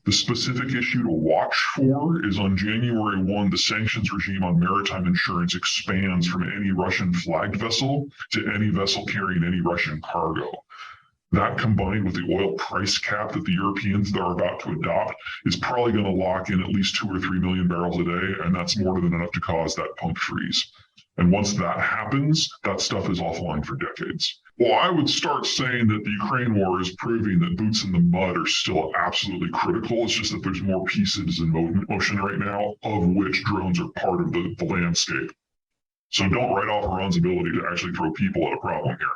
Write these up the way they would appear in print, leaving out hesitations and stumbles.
The specific issue to watch for is on January 1, the sanctions regime on maritime insurance expands from any Russian flagged vessel to any vessel carrying any Russian cargo. That combined with the oil price cap that the Europeans are about to adopt is probably going to lock in at least 2 or 3 million barrels a day, and that's more than enough to cause that pump freeze. And once that happens, that stuff is offline for decades. Well, I would start saying that the Ukraine war is proving that boots in the mud are still absolutely critical. It's just that there's more pieces in motion right now, of which drones are part of the landscape. So don't write off Iran's ability to actually throw people at a problem here.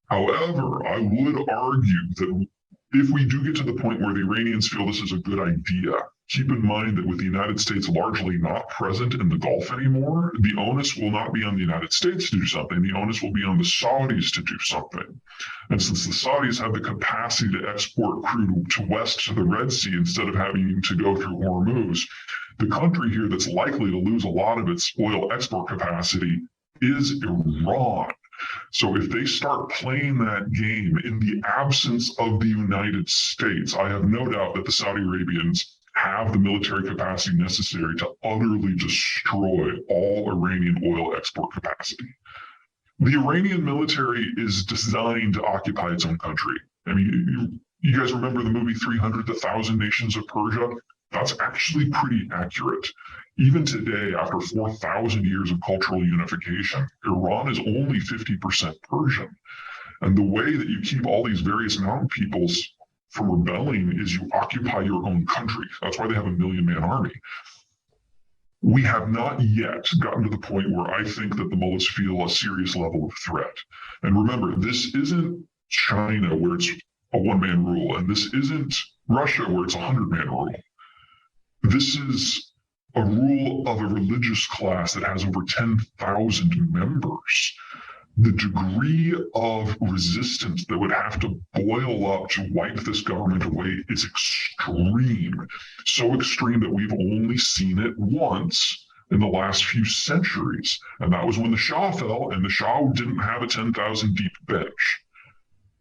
However, I would argue that if we do get to the point where the Iranians feel this is a good idea, keep in mind that with the United States largely not present in the Gulf anymore, the onus will not be on the United States to do something. The onus will be on the Saudis to do something. And since the Saudis have the capacity to export crude to west to the Red Sea instead of having to go through Hormuz, the country here that's likely to lose a lot of its oil export capacity is Iran. So if they start playing that game in the absence of the United States, I have no doubt that the Saudi Arabians have the military capacity necessary to utterly destroy all Iranian oil export capacity. The Iranian military is designed to occupy its own country. I mean, you guys remember the movie 300, The Thousand Nations of Persia? That's actually pretty accurate. Even today, after 4,000 years of cultural unification, Iran is only 50% Persian. And the way that you keep all these various mountain peoples from rebelling is you occupy your own country. That's why they have a 1,000,000-man army. We have not yet gotten to the point where I think that the mullahs feel a serious level of threat. And remember, this isn't China where it's a one-man rule, and this isn't Russia where it's a 100-man rule. This is a rule of a religious class that has over 10,000 members. The degree of resistance that would have to boil up to wipe this government away is extreme. So extreme that we've only seen it once in the last few centuries. And that was when the Shah fell, and the Shah didn't have a 10,000 deep bench.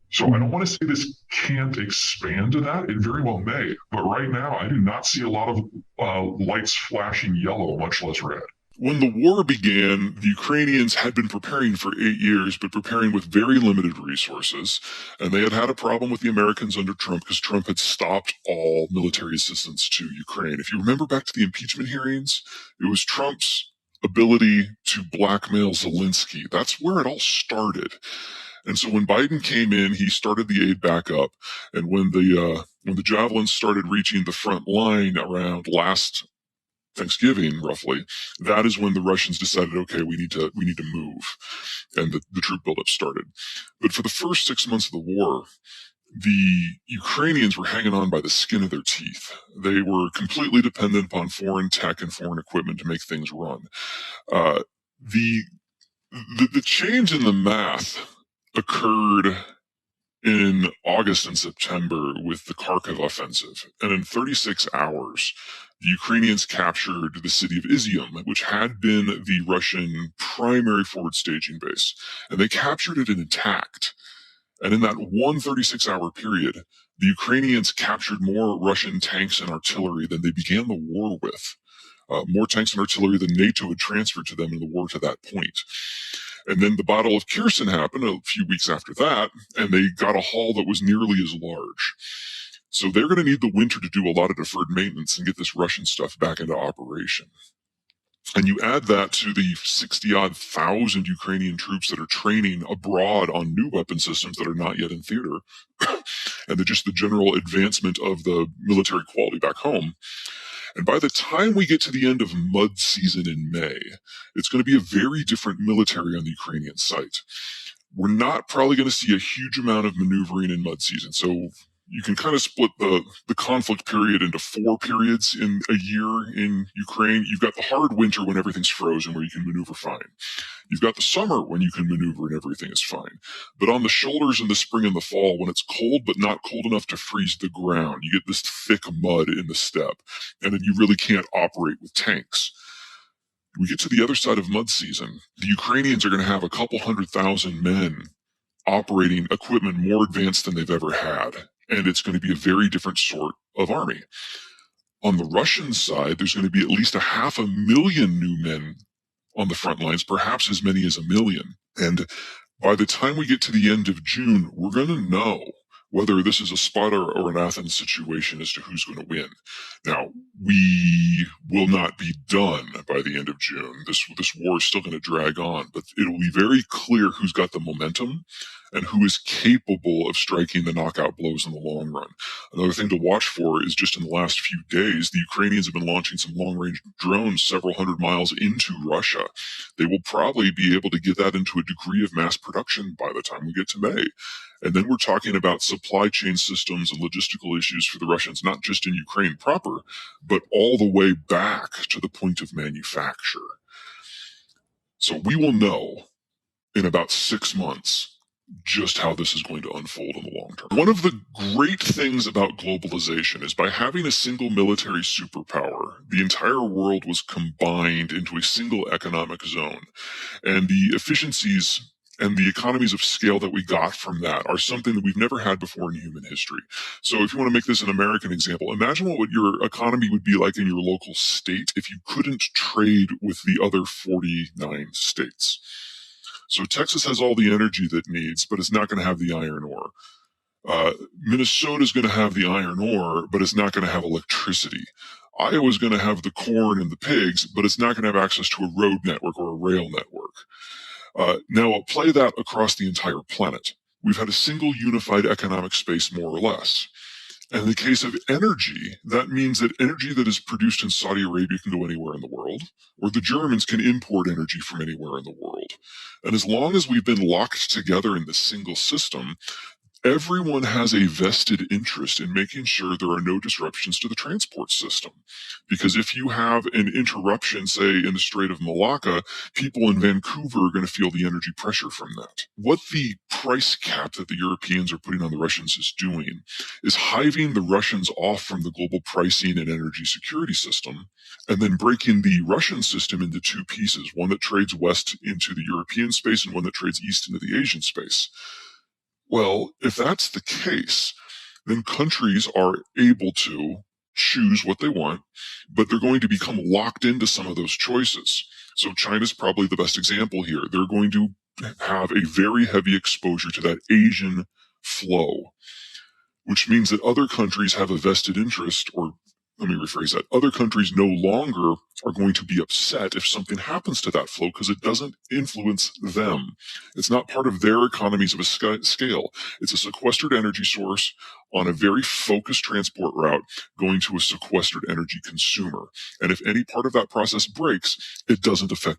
So I don't want to say this can't expand to that. It very well may. But right now, I do not see a lot of lights flashing yellow, much less red. When the war began, the Ukrainians had been preparing for 8 years, but preparing with very limited resources. And they had had a problem with the Americans under Trump because Trump had stopped all military assistance to Ukraine. If you remember back to the impeachment hearings, it was Trump's ability to blackmail Zelensky. That's where it all started. And so when Biden came in, he started the aid back up. And when the javelins started reaching the front line around last Thanksgiving, roughly, that is when the Russians decided, okay, we need to move, and the troop buildup started. But for the first 6 months of the war, the Ukrainians were hanging on by the skin of their teeth. They were completely dependent upon foreign tech and foreign equipment to make things run. The change in the math occurred in August and September with the Kharkiv offensive. And in 36 hours, the Ukrainians captured the city of Izium, which had been the Russian primary forward staging base. And they captured it intact. And in that 136-hour period, the Ukrainians captured more Russian tanks and artillery than they began the war with. More tanks and artillery than NATO had transferred to them in the war to that point. And then the Battle of Kherson happened a few weeks after that, and they got a haul that was nearly as large. So they're going to need the winter to do a lot of deferred maintenance and get this Russian stuff back into operation. And you add that to the 60-odd thousand Ukrainian troops that are training abroad on new weapon systems that are not yet in theater, and just the general advancement of the military quality back home. And by the time we get to the end of mud season in May, it's going to be a very different military on the Ukrainian side. We're not probably going to see a huge amount of maneuvering in mud season. So you can kind of split the conflict period into 4 periods in a year in Ukraine. You've got the hard winter when everything's frozen, where you can maneuver fine. You've got the summer when you can maneuver and everything is fine. But on the shoulders in the spring and the fall, when it's cold but not cold enough to freeze the ground, you get this thick mud in the steppe, and then you really can't operate with tanks. We get to the other side of mud season. The Ukrainians are going to have a couple 100,000 men operating equipment more advanced than they've ever had. And it's going to be a very different sort of army. On the Russian side, there's going to be at least 500,000 new men on the front lines, perhaps as many as 1 million. And by the time we get to the end of June, we're going to know whether this is a Sparta or an Athens situation as to who's going to win. Now, we will not be done by the end of June. This war is still going to drag on, but it'll be very clear who's got the momentum and who is capable of striking the knockout blows in the long run. Another thing to watch for is just in the last few days, the Ukrainians have been launching some long-range drones several hundred miles into Russia. They will probably be able to get that into a degree of mass production by the time we get to May. And then we're talking about supply chain systems and logistical issues for the Russians, not just in Ukraine proper, but all the way back to the point of manufacture. So we will know in about 6 months just how this is going to unfold in the long term. One of the great things about globalization is by having a single military superpower, the entire world was combined into a single economic zone. And the efficiencies and the economies of scale that we got from that are something that we've never had before in human history. So if you want to make this an American example, imagine what your economy would be like in your local state if you couldn't trade with the other 49 states. So Texas has all the energy that it needs, but it's not going to have the iron ore. Minnesota is going to have the iron ore, but it's not going to have electricity. Iowa is going to have the corn and the pigs, but it's not going to have access to a road network or a rail network. Now, play that across the entire planet. We've had a single unified economic space, more or less. And in the case of energy, that means that energy that is produced in Saudi Arabia can go anywhere in the world, or the Germans can import energy from anywhere in the world. And as long as we've been locked together in this single system, everyone has a vested interest in making sure there are no disruptions to the transport system. Because if you have an interruption, say, in the Strait of Malacca, people in Vancouver are going to feel the energy pressure from that. What the price cap that the Europeans are putting on the Russians is doing is hiving the Russians off from the global pricing and energy security system, and then breaking the Russian system into two pieces, one that trades west into the European space and one that trades east into the Asian space. Well, if that's the case, then countries are able to choose what they want, but they're going to become locked into some of those choices. So China's probably the best example here. They're going to have a very heavy exposure to that Asian flow, which means that other countries have a vested interest, or let me rephrase that. Other countries no longer are going to be upset if something happens to that flow because it doesn't influence them. It's not part of their economies of a scale. It's a sequestered energy source on a very focused transport route going to a sequestered energy consumer. And if any part of that process breaks, it doesn't affect